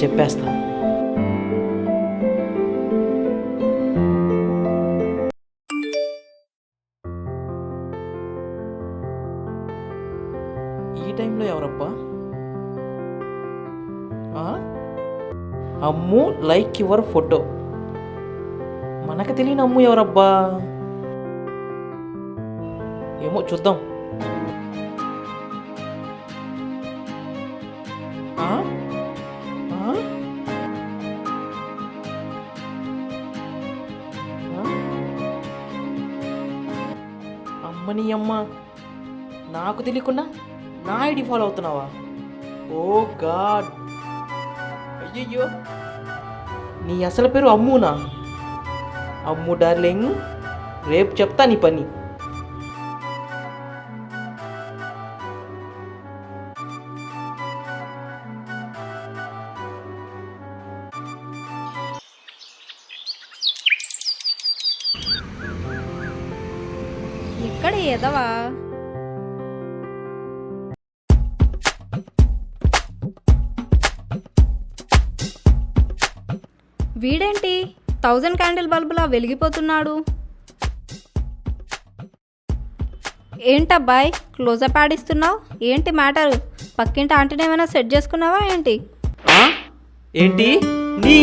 చెప్పేస్తా. ఈ టైంలో ఎవరబ్బా? అమ్ము లైక్ యువర్ ఫోటో. మనకు తెలియని అమ్ము ఎవరబ్బా? ఏమో చూద్దాం. అమ్మని అమ్మ, నాకు తెలియకుండా నా ఐడి ఫాలో అవుతున్నావా? ఓ గాడ్, అయ్యయ్యో, నీ అసలు పేరు అమ్మునా? అమ్ము డార్లింగ్, రేపు చెప్తా నీ పని. ఇక్కడ ఎదవా? వీడేంటి 1000 క్యాండిల్ బల్బులా వెలిగిపోతున్నాడు? ఏంటబ్బాయ్ క్లోజప్ ఆడిస్తున్నావు? ఏంటి మ్యాటర్? పక్కింటి ఆంటీని ఏమైనా సెట్ చేసుకున్నావా ఏంటి? ఏంటి నీ